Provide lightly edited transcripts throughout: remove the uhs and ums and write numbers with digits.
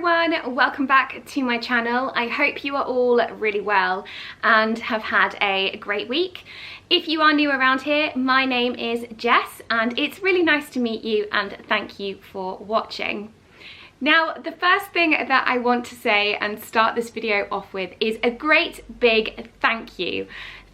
everyone, welcome back to my channel. I hope you are all really well and have had a great week. If you are new around here, my name is Jess and it's really nice to meet you and thank you for watching. Now, the first thing that I want to say and start this video off with is a great big thank you.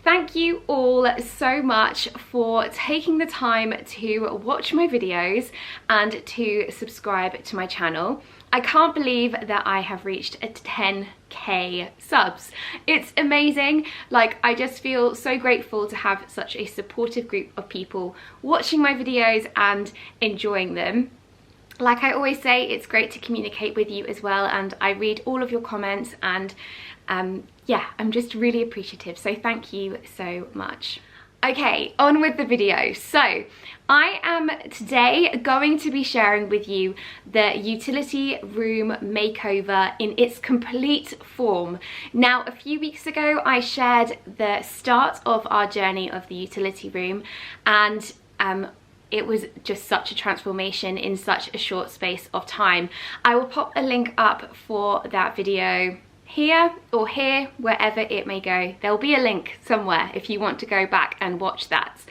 Thank you all so much for taking the time to watch my videos and to subscribe to my channel. I can't believe that I have reached 10k subs. It's amazing. Like, I just feel so grateful to have such a supportive group of people watching my videos and enjoying them. Like I always say, it's great to communicate with you as well, and I read all of your comments and yeah, I'm just really appreciative, so thank you so much. Okay, on with the video. So I am today going to be sharing with you the utility room makeover in its complete form. Now, a few weeks ago I shared the start of our journey of the utility room, and it was just such a transformation in such a short space of time. I will pop a link up for that video here or here, wherever it may go. There'll be a link somewhere if you want to go back and watch that.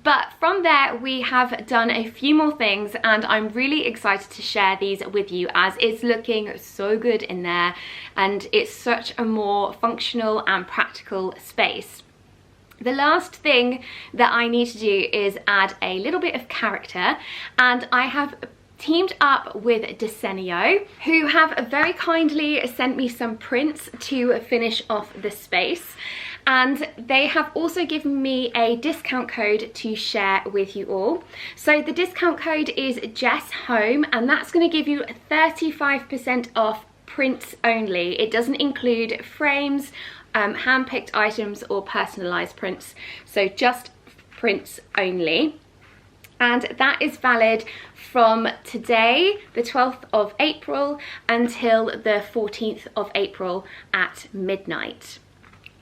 But from there we have done a few more things and I'm really excited to share these with you as it's looking so good in there and it's such a more functional and practical space. The last thing that I need to do is add a little bit of character, and I have teamed up with Desenio, who have very kindly sent me some prints to finish off the space, and they have also given me a discount code to share with you all. So the discount code is JessHome, and that's going to give you 35% off prints only. It doesn't include frames, hand-picked items or personalised prints, so just prints only. And that is valid from today, the 12th of April, until the 14th of April at midnight.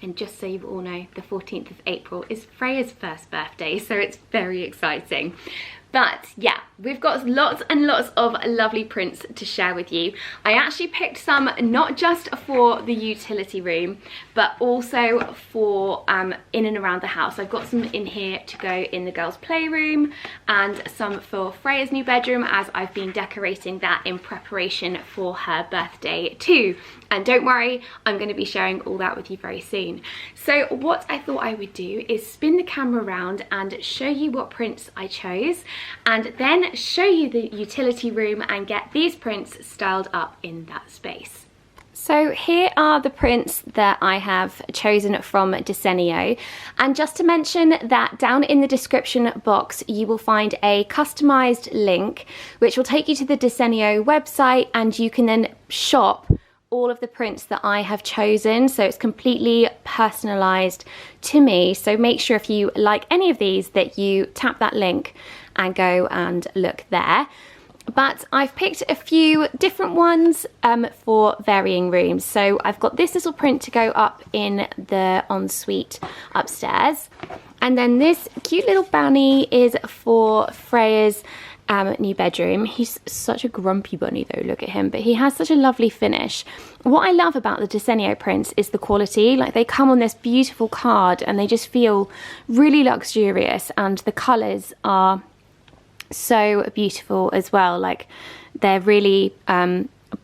And just so you all know, the 14th of April is Freya's first birthday, so it's very exciting. But yeah, we've got lots and lots of lovely prints to share with you. I actually picked some not just for the utility room, but also for in and around the house. I've got some in here to go in the girls' playroom and some for Freya's new bedroom, as I've been decorating that in preparation for her birthday too. And don't worry, I'm going to be sharing all that with you very soon. So what I thought I would do is spin the camera around and show you what prints I chose, and then show you the utility room and get these prints styled up in that space. So here are the prints that I have chosen from Desenio, and just to mention that down in the description box you will find a customized link which will take you to the Desenio website, and you can then shop all of the prints that I have chosen, so it's completely personalized to me. So make sure if you like any of these that you tap that link and go and look there. But I've picked a few different ones for varying rooms. So I've got this little print to go up in the ensuite upstairs, and then this cute little bunny is for Freya's new bedroom. He's such a grumpy bunny though, look at him, but he has such a lovely finish. What I love about the Desenio prints is the quality. Like, they come on this beautiful card and they just feel really luxurious, and the colours are so beautiful as well. Like, they're really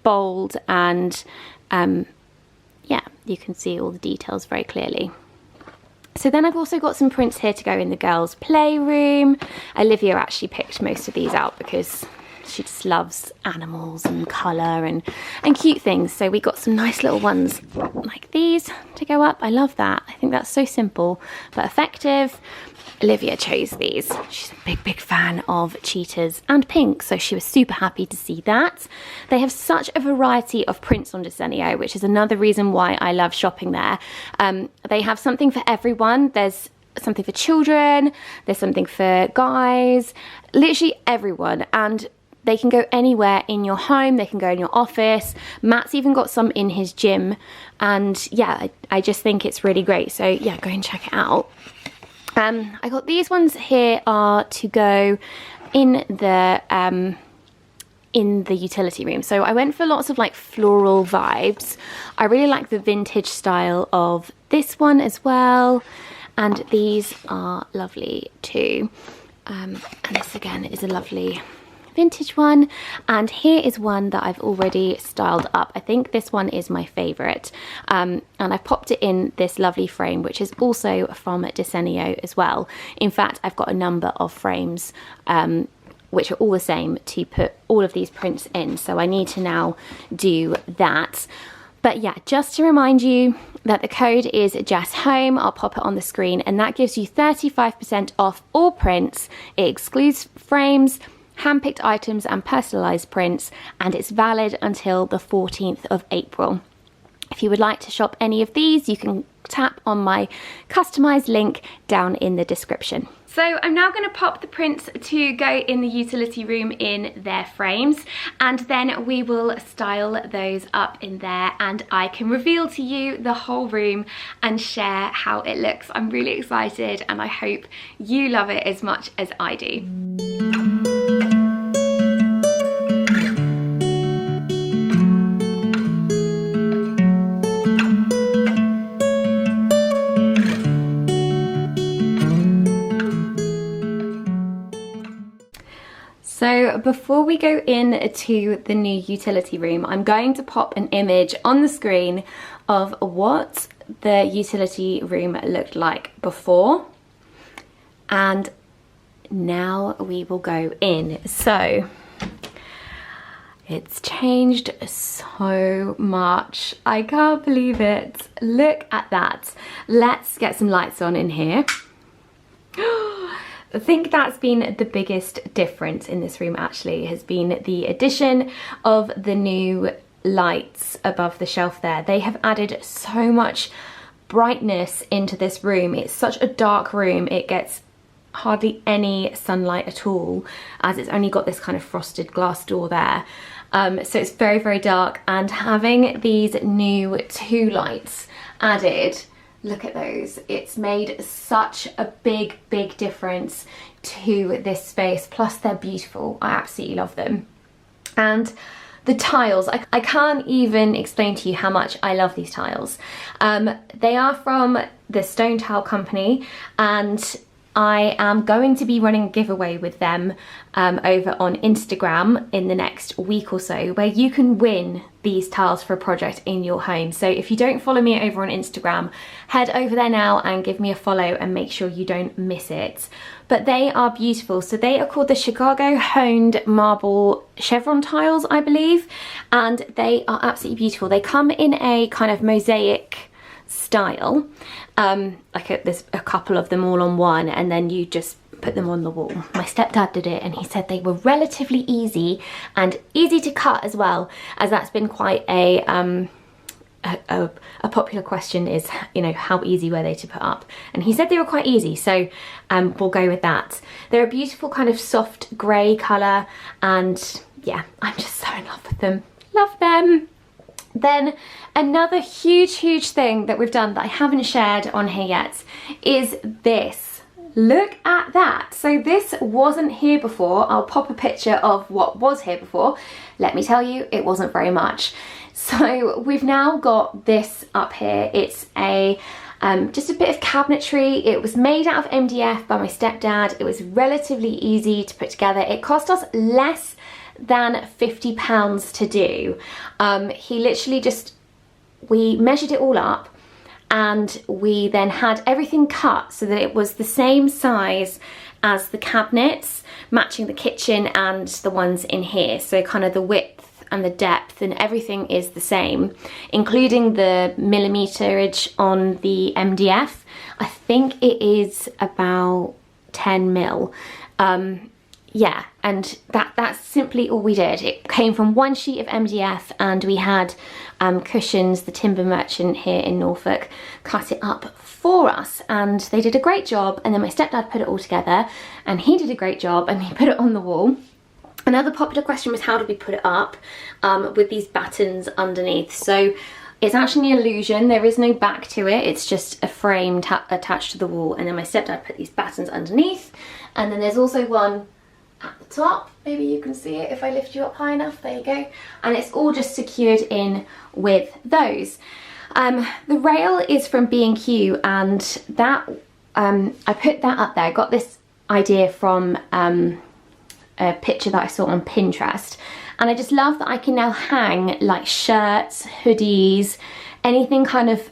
bold, and yeah, you can see all the details very clearly. So then I've also got some prints here to go in the girls' playroom. Olivia actually picked most of these out because she just loves animals and colour and cute things. So we got some nice little ones like these to go up. I love that. I think that's so simple but effective. Olivia chose these. She's a big fan of cheetahs and pink, so she was super happy to see that. They have such a variety of prints on Desenio, which is another reason why I love shopping there. They have something for everyone. There's something for children, there's something for guys, literally everyone, and they can go anywhere in your home, they can go in your office. Matt's even got some in his gym, and yeah, I just think it's really great. So yeah, go and check it out. I got these ones here are to go in the in the utility room. So I went for lots of like floral vibes. I really like the vintage style of this one as well, and these are lovely too. And this again is a lovely vintage one, and here is one that I've already styled up. I think this one is my favorite, and I've popped it in this lovely frame, which is also from Desenio as well. In fact, I've got a number of frames which are all the same to put all of these prints in, so I need to now do that. But yeah, just to remind you that the code is JessHome. I'll pop it on the screen, and that gives you 35% off all prints. It excludes frames, handpicked items and personalised prints, and it's valid until the 14th of April. If you would like to shop any of these, you can tap on my customised link down in the description. So I'm now going to pop the prints to go in the utility room in their frames, and then we will style those up in there, and I can reveal to you the whole room and share how it looks. I'm really excited, and I hope you love it as much as I do. So before we go into the new utility room, I'm going to pop an image on the screen of what the utility room looked like before, and now we will go in. So it's changed so much. I can't believe it. Look at that. Let's get some lights on in here. I think that's been the biggest difference in this room actually, has been the addition of the new lights above the shelf there. They have added so much brightness into this room. It's such a dark room, it gets hardly any sunlight at all, as it's only got this kind of frosted glass door there. So it's very, very dark, and having these new 2 lights added, look at those, it's made such a big difference to this space. Plus they're beautiful, I absolutely love them. And the tiles, I can't even explain to you how much I love these tiles. They are from the Stone Tile Company, and I am going to be running a giveaway with them over on Instagram in the next week or so, where you can win these tiles for a project in your home. So if you don't follow me over on Instagram, head over there now and give me a follow and make sure you don't miss it. But they are beautiful. So they are called the Chicago Honed Marble Chevron tiles, I believe, and they are absolutely beautiful. They come in a kind of mosaic style, there's a couple of them all on one, and then you just put them on the wall. My stepdad did it, and he said they were relatively easy and easy to cut as well, as that's been quite a popular question, is, you know, how easy were they to put up, and he said they were quite easy, so we'll go with that. They're a beautiful kind of soft grey colour, and yeah, I'm just so in love with them. Love them. Then another huge thing that we've done that I haven't shared on here yet is this. Look at that. So this wasn't here before. I'll pop a picture of what was here before. Let me tell you, it wasn't very much. So we've now got this up here. It's a just a bit of cabinetry. It was made out of MDF by my stepdad. It was relatively easy to put together. It cost us less than £50 to do. He literally just, we measured it all up, and we then had everything cut so that it was the same size as the cabinets, matching the kitchen and the ones in here. So kind of the width and the depth and everything is the same, including the millimeterage on the MDF. I think it is about 10 mil. Yeah, and that's simply all we did. It came from one sheet of MDF, and we had Cushions, the timber merchant here in Norfolk, cut it up for us, and they did a great job. And then my stepdad put it all together, and he did a great job, and he put it on the wall. Another popular question was, how did we put it up with these battens underneath? So it's actually an illusion. There is no back to it. It's just a frame attached to the wall, and then my stepdad put these battens underneath, and then there's also one at the top. Maybe you can see it if I lift you up high enough. There you go. And it's all just secured in with those. The rail is from B&Q, and that I put that up there. I got this idea from a picture that I saw on Pinterest, and I just love that I can now hang like shirts, hoodies, anything kind of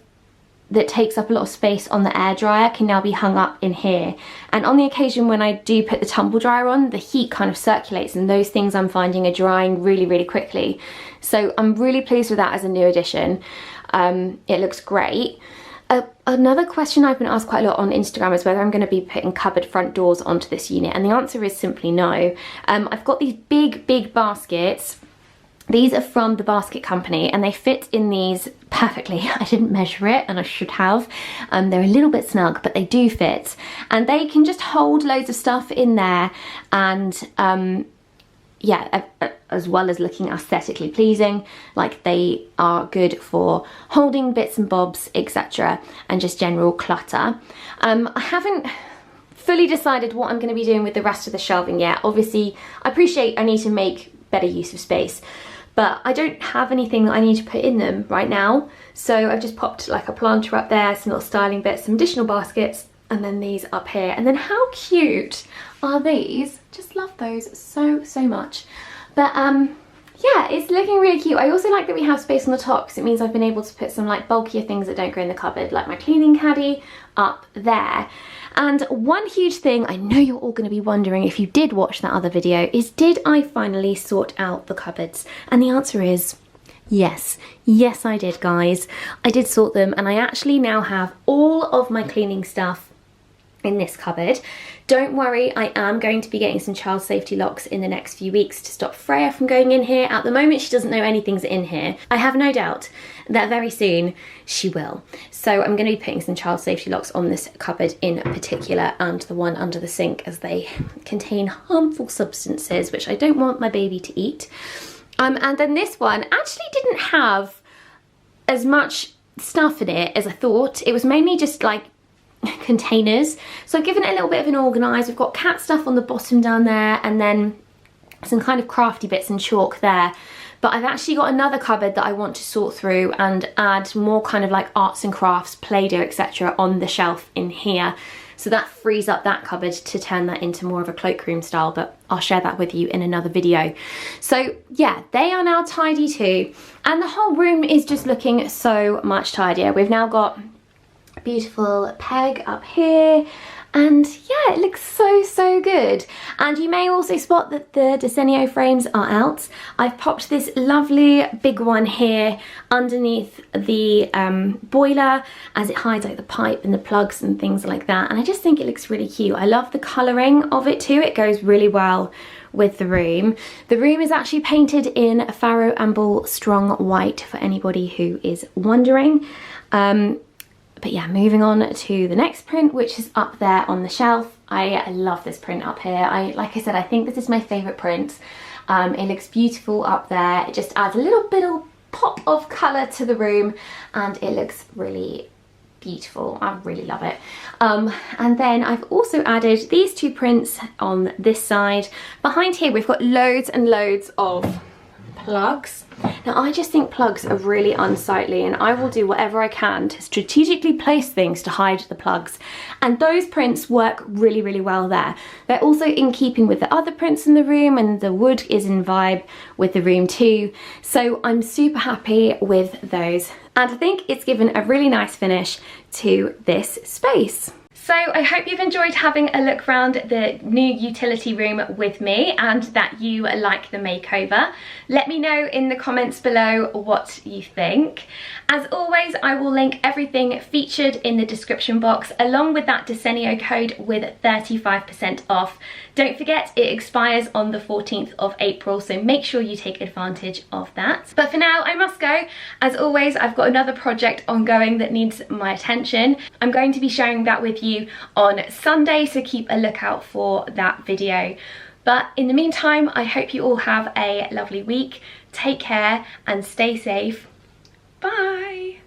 that takes up a lot of space on the air dryer can now be hung up in here. And on the occasion when I do put the tumble dryer on, the heat kind of circulates, and those things I'm finding are drying really, really quickly. So I'm really pleased with that as a new addition. It looks great. Another question I've been asked quite a lot on Instagram is whether I'm going to be putting cupboard front doors onto this unit, and the answer is simply no. I've got these big baskets. These are from the Basket Company, and they fit in these perfectly. I didn't measure it, and I should have. They're a little bit snug, but they do fit. And they can just hold loads of stuff in there, and yeah, as well as looking aesthetically pleasing. Like, they are good for holding bits and bobs, etc., and just general clutter. I haven't fully decided what I'm going to be doing with the rest of the shelving yet. Obviously, I appreciate I need to make better use of space, but I don't have anything that I need to put in them right now. So I've just popped like a planter up there, some little styling bits, some additional baskets, and then these up here. And then how cute are these? Just love those so much. But yeah, it's looking really cute. I also like that we have space on the top, because it means I've been able to put some like bulkier things that don't go in the cupboard, like my cleaning caddy up there. And one huge thing I know you're all going to be wondering if you did watch that other video is, did I finally sort out the cupboards? And the answer is yes. Yes, I did, guys. I did sort them, and I actually now have all of my cleaning stuff in this cupboard. Don't worry, I am going to be getting some child safety locks in the next few weeks to stop Freya from going in here. At the moment, she doesn't know anything's in here. I have no doubt that very soon she will. So I'm going to be putting some child safety locks on this cupboard in particular, and the one under the sink, as they contain harmful substances which I don't want my baby to eat. And then this one actually didn't have as much stuff in it as I thought. It was mainly just like containers, so I've given it a little bit of an organise. We've got cat stuff on the bottom down there, and then some kind of crafty bits and chalk there. But I've actually got another cupboard that I want to sort through and add more kind of like arts and crafts, Play-Doh, etc. on the shelf in here. So that frees up that cupboard to turn that into more of a cloakroom style, but I'll share that with you in another video. So yeah, they are now tidy too, and the whole room is just looking so much tidier. We've now got beautiful peg up here, and yeah, it looks so good. And you may also spot that the Desenio frames are out. I've popped this lovely big one here underneath the boiler, as it hides like the pipe and the plugs and things like that, and I just think it looks really cute. I love the colouring of it too. It goes really well with the room. The room is actually painted in Faro Amble Strong White, for anybody who is wondering. But yeah, moving on to the next print, which is up there on the shelf. I love this print up here. Like I said, I think this is my favourite print. It looks beautiful up there. It just adds a little bit of pop of colour to the room, and it looks really beautiful. I really love it. And then I've also added these two prints on this side. Behind here we've got loads and loads of plugs. Now, I just think plugs are really unsightly, and I will do whatever I can to strategically place things to hide the plugs, and those prints work really well there. They're also in keeping with the other prints in the room, and the wood is in vibe with the room too, so I'm super happy with those, and I think it's given a really nice finish to this space. So I hope you've enjoyed having a look around the new utility room with me, and that you like the makeover. Let me know in the comments below what you think. As always, I will link everything featured in the description box, along with that Desenio code with 35% off. Don't forget, it expires on the 14th of April, so make sure you take advantage of that. But for now, I must go. As always, I've got another project ongoing that needs my attention. I'm going to be sharing that with you on Sunday, so keep a lookout for that video. But in the meantime, I hope you all have a lovely week. Take care and stay safe. Bye.